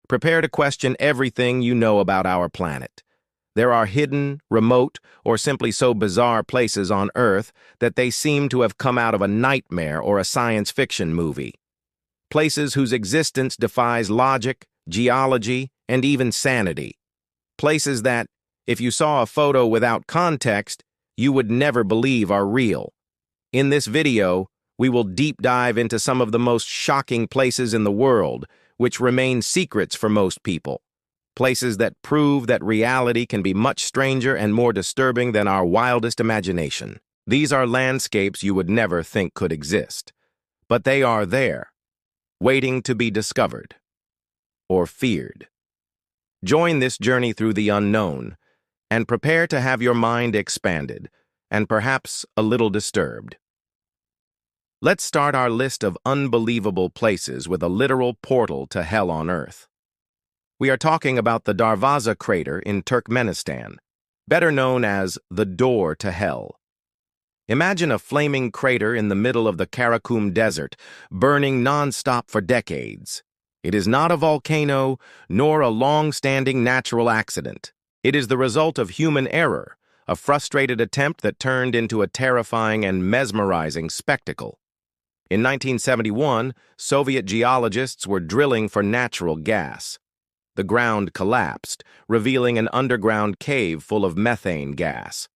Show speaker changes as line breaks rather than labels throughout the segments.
Prepare to question everything you know about our planet. There are hidden, remote, or simply so bizarre places on Earth that they seem to have come out of a nightmare or a science fiction movie. Places whose existence defies logic, geology, and even sanity. Places that, if you saw a photo without context, you would never believe are real. In this video, we will deep dive into some of the most shocking places in the world, which remain secrets for most people. Places that prove that reality can be much stranger and more disturbing than our wildest imagination. These are landscapes you would never think could exist. But they are there, waiting to be discovered or feared. Join this journey through the unknown, and prepare to have your mind expanded and perhaps a little disturbed. Let's start our list of unbelievable places with a literal portal to hell on Earth. We are talking about the Darvaza crater in Turkmenistan, better known as the Door to Hell. Imagine a flaming crater in the middle of the Karakum Desert, burning non-stop for decades. It is not a volcano, nor a long-standing natural accident. It is the result of human error, a frustrated attempt that turned into a terrifying and mesmerizing spectacle. In 1971, Soviet geologists were drilling for natural gas. The ground collapsed, revealing an underground cave full of methane gas.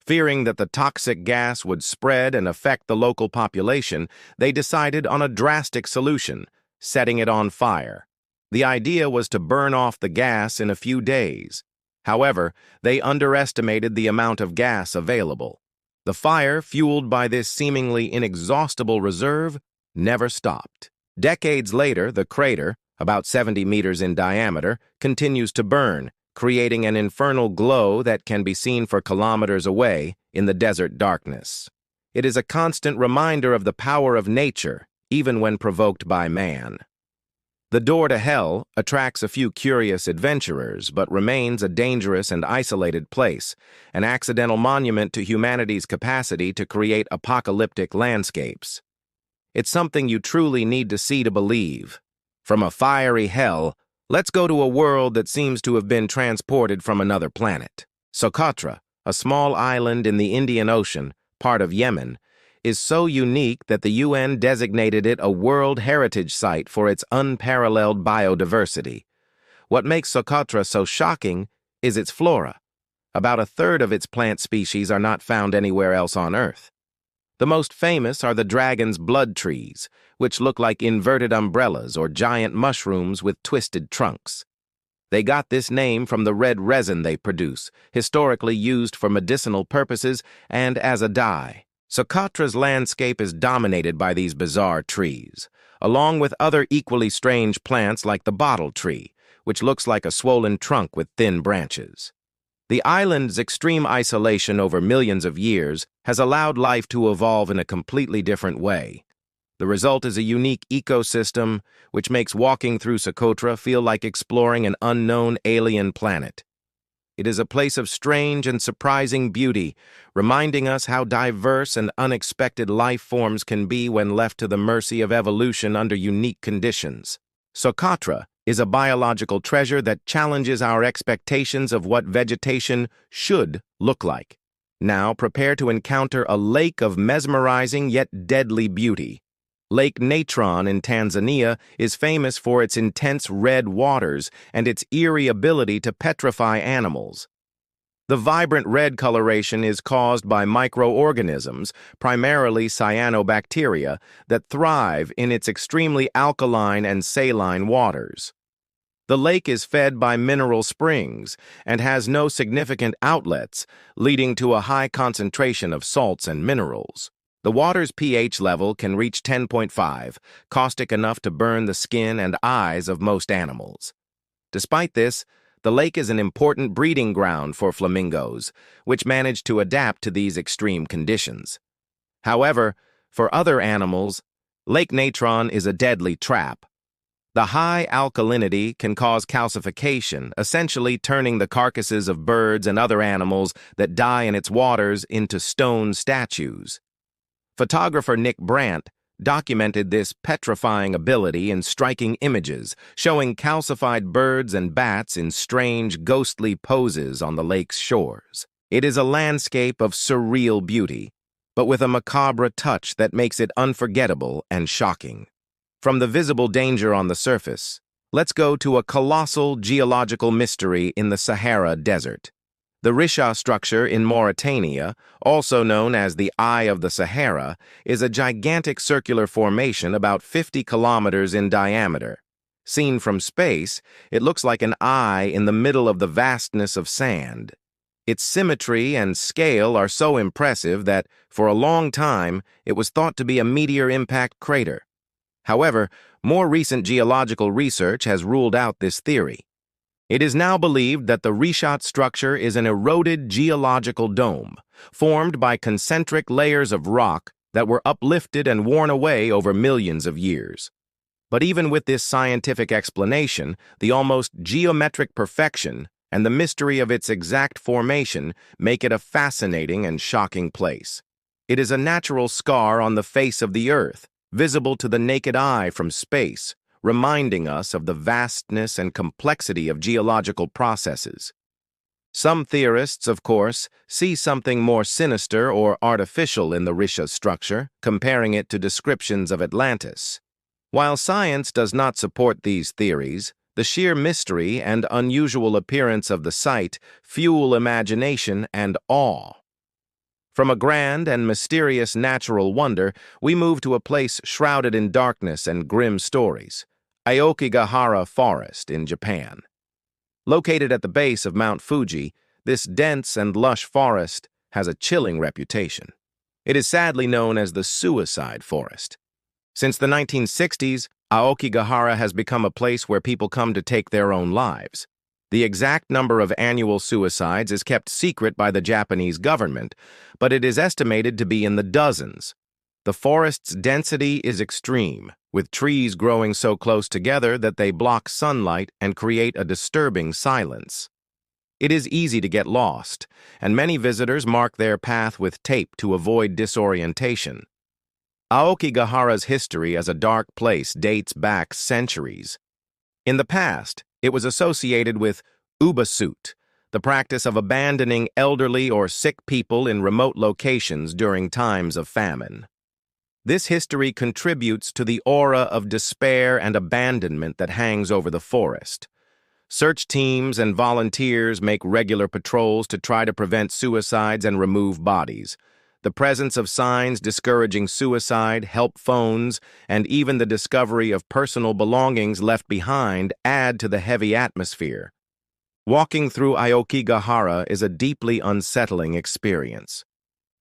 Fearing that the toxic gas would spread and affect the local population, they decided on a drastic solution: setting it on fire. The idea was to burn off the gas in a few days. However, they underestimated the amount of gas available. The fire, fueled by this seemingly inexhaustible reserve, never stopped. Decades later, the crater, about 70 meters in diameter, continues to burn, creating an infernal glow that can be seen for kilometers away in the desert darkness. It is a constant reminder of the power of nature, even when provoked by man. The Door to Hell attracts a few curious adventurers, but remains a dangerous and isolated place, an accidental monument to humanity's capacity to create apocalyptic landscapes. It's something you truly need to see to believe. From a fiery hell, let's go to a world that seems to have been transported from another planet. Socotra, a small island in the Indian Ocean, part of Yemen, is so unique that the UN designated it a World Heritage Site for its unparalleled biodiversity. What makes Socotra so shocking is its flora. About a third of its plant species are not found anywhere else on Earth. The most famous are the dragon's blood trees, which look like inverted umbrellas or giant mushrooms with twisted trunks. They got this name from the red resin they produce, historically used for medicinal purposes and as a dye. Socotra's landscape is dominated by these bizarre trees, along with other equally strange plants like the bottle tree, which looks like a swollen trunk with thin branches. The island's extreme isolation over millions of years has allowed life to evolve in a completely different way. The result is a unique ecosystem, which makes walking through Socotra feel like exploring an unknown alien planet. It is a place of strange and surprising beauty, reminding us how diverse and unexpected life forms can be when left to the mercy of evolution under unique conditions. Socotra is a biological treasure that challenges our expectations of what vegetation should look like. Now prepare to encounter a lake of mesmerizing yet deadly beauty. Lake Natron in Tanzania is famous for its intense red waters and its eerie ability to petrify animals. The vibrant red coloration is caused by microorganisms, primarily cyanobacteria, that thrive in its extremely alkaline and saline waters. The lake is fed by mineral springs and has no significant outlets, leading to a high concentration of salts and minerals. The water's pH level can reach 10.5, caustic enough to burn the skin and eyes of most animals. Despite this, the lake is an important breeding ground for flamingos, which manage to adapt to these extreme conditions. However, for other animals, Lake Natron is a deadly trap. The high alkalinity can cause calcification, essentially turning the carcasses of birds and other animals that die in its waters into stone statues. Photographer Nick Brandt documented this petrifying ability in striking images, showing calcified birds and bats in strange, ghostly poses on the lake's shores. It is a landscape of surreal beauty, but with a macabre touch that makes it unforgettable and shocking. From the visible danger on the surface, let's go to a colossal geological mystery in the Sahara Desert. The Risha structure in Mauritania, also known as the Eye of the Sahara, is a gigantic circular formation about 50 kilometers in diameter. Seen from space, it looks like an eye in the middle of the vastness of sand. Its symmetry and scale are so impressive that, for a long time, it was thought to be a meteor impact crater. However, more recent geological research has ruled out this theory. It is now believed that the Rishat structure is an eroded geological dome, formed by concentric layers of rock that were uplifted and worn away over millions of years. But even with this scientific explanation, the almost geometric perfection and the mystery of its exact formation make it a fascinating and shocking place. It is a natural scar on the face of the Earth, visible to the naked eye from space, reminding us of the vastness and complexity of geological processes. Some theorists, of course, see something more sinister or artificial in the Risha structure, comparing it to descriptions of Atlantis. While science does not support these theories, the sheer mystery and unusual appearance of the site fuel imagination and awe. From a grand and mysterious natural wonder, we move to a place shrouded in darkness and grim stories, Aokigahara Forest in Japan. Located at the base of Mount Fuji, this dense and lush forest has a chilling reputation. It is sadly known as the suicide forest. Since the 1960s, Aokigahara has become a place where people come to take their own lives. The exact number of annual suicides is kept secret by the Japanese government, but it is estimated to be in the dozens. The forest's density is extreme, with trees growing so close together that they block sunlight and create a disturbing silence. It is easy to get lost, and many visitors mark their path with tape to avoid disorientation. Aokigahara's history as a dark place dates back centuries. In the past, it was associated with ubasut, the practice of abandoning elderly or sick people in remote locations during times of famine. This history contributes to the aura of despair and abandonment that hangs over the forest. Search teams and volunteers make regular patrols to try to prevent suicides and remove bodies. The presence of signs discouraging suicide, help phones, and even the discovery of personal belongings left behind add to the heavy atmosphere. Walking through Aokigahara is a deeply unsettling experience.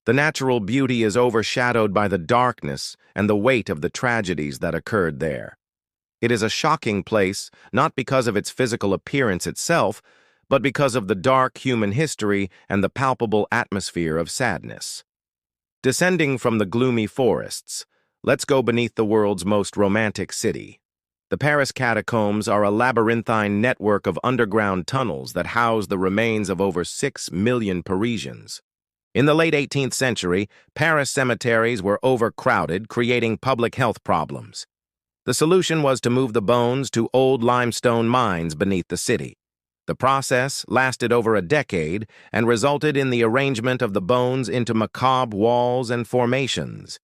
The natural beauty is overshadowed by the darkness and the weight of the tragedies that occurred there. It is a shocking place, not because of its physical appearance itself, but because of the dark human history and the palpable atmosphere of sadness. Descending from the gloomy forests, let's go beneath the world's most romantic city. The Paris catacombs are a labyrinthine network of underground tunnels that house the remains of over 6 million Parisians. In the late 18th century, Paris cemeteries were overcrowded, creating public health problems. The solution was to move the bones to old limestone mines beneath the city. The process lasted over a decade and resulted in the arrangement of the bones into macabre walls and formations.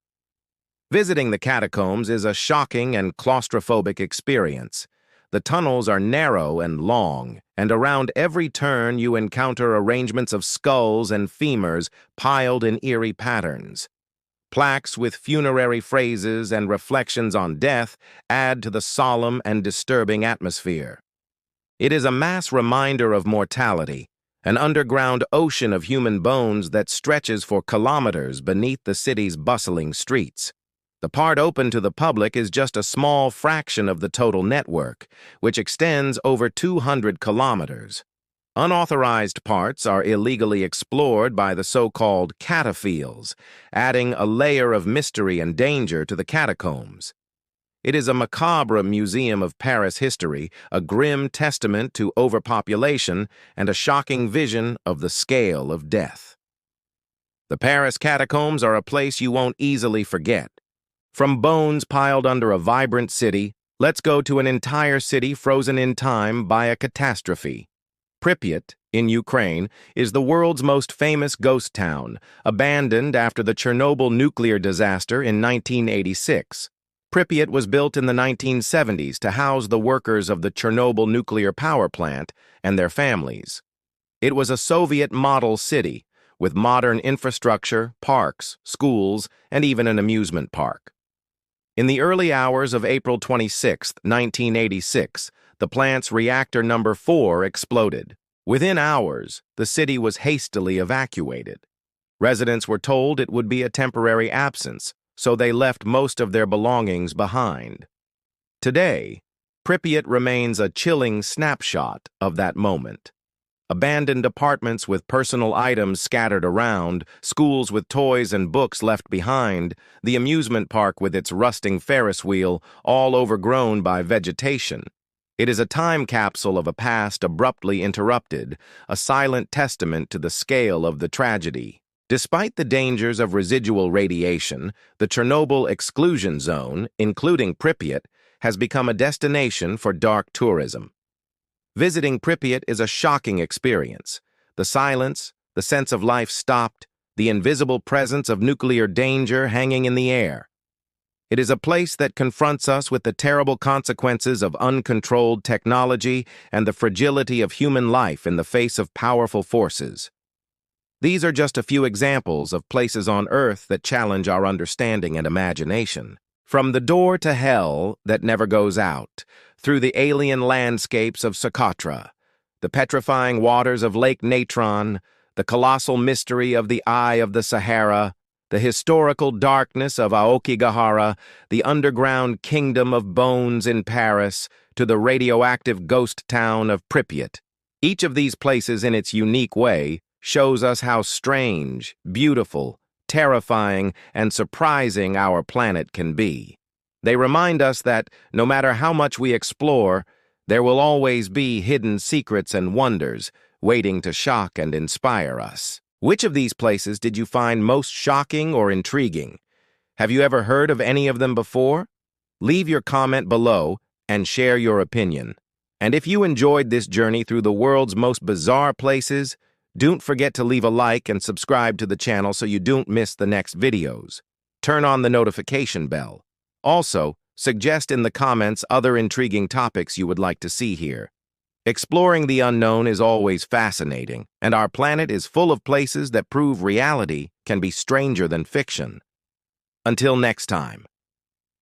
Visiting the catacombs is a shocking and claustrophobic experience. The tunnels are narrow and long, and around every turn you encounter arrangements of skulls and femurs piled in eerie patterns. Plaques with funerary phrases and reflections on death add to the solemn and disturbing atmosphere. It is a mass reminder of mortality, an underground ocean of human bones that stretches for kilometers beneath the city's bustling streets. The part open to the public is just a small fraction of the total network, which extends over 200 kilometers. Unauthorized parts are illegally explored by the so-called cataphiles, adding a layer of mystery and danger to the catacombs. It is a macabre museum of Paris history, a grim testament to overpopulation, and a shocking vision of the scale of death. The Paris catacombs are a place you won't easily forget. From bones piled under a vibrant city, let's go to an entire city frozen in time by a catastrophe. Pripyat, in Ukraine, is the world's most famous ghost town, abandoned after the Chernobyl nuclear disaster in 1986. Pripyat was built in the 1970s to house the workers of the Chernobyl nuclear power plant and their families. It was a Soviet model city, with modern infrastructure, parks, schools, and even an amusement park. In the early hours of April 26, 1986, the plant's reactor number 4 exploded. Within hours, the city was hastily evacuated. Residents were told it would be a temporary absence, so they left most of their belongings behind. Today, Pripyat remains a chilling snapshot of that moment. Abandoned apartments with personal items scattered around, schools with toys and books left behind, the amusement park with its rusting Ferris wheel, all overgrown by vegetation. It is a time capsule of a past abruptly interrupted, a silent testament to the scale of the tragedy. Despite the dangers of residual radiation, the Chernobyl exclusion zone, including Pripyat, has become a destination for dark tourism. Visiting Pripyat is a shocking experience. The silence, the sense of life stopped, the invisible presence of nuclear danger hanging in the air. It is a place that confronts us with the terrible consequences of uncontrolled technology and the fragility of human life in the face of powerful forces. These are just a few examples of places on Earth that challenge our understanding and imagination. From the door to hell that never goes out, through the alien landscapes of Socotra, the petrifying waters of Lake Natron, the colossal mystery of the Eye of the Sahara, the historical darkness of Aokigahara, the underground kingdom of bones in Paris, to the radioactive ghost town of Pripyat. Each of these places in its unique way shows us how strange, beautiful, terrifying, and surprising our planet can be. They remind us that, no matter how much we explore, there will always be hidden secrets and wonders waiting to shock and inspire us. Which of these places did you find most shocking or intriguing? Have you ever heard of any of them before? Leave your comment below and share your opinion. And if you enjoyed this journey through the world's most bizarre places, don't forget to leave a like and subscribe to the channel so you don't miss the next videos. Turn on the notification bell. Also, suggest in the comments other intriguing topics you would like to see here. Exploring the unknown is always fascinating, and our planet is full of places that prove reality can be stranger than fiction. Until next time.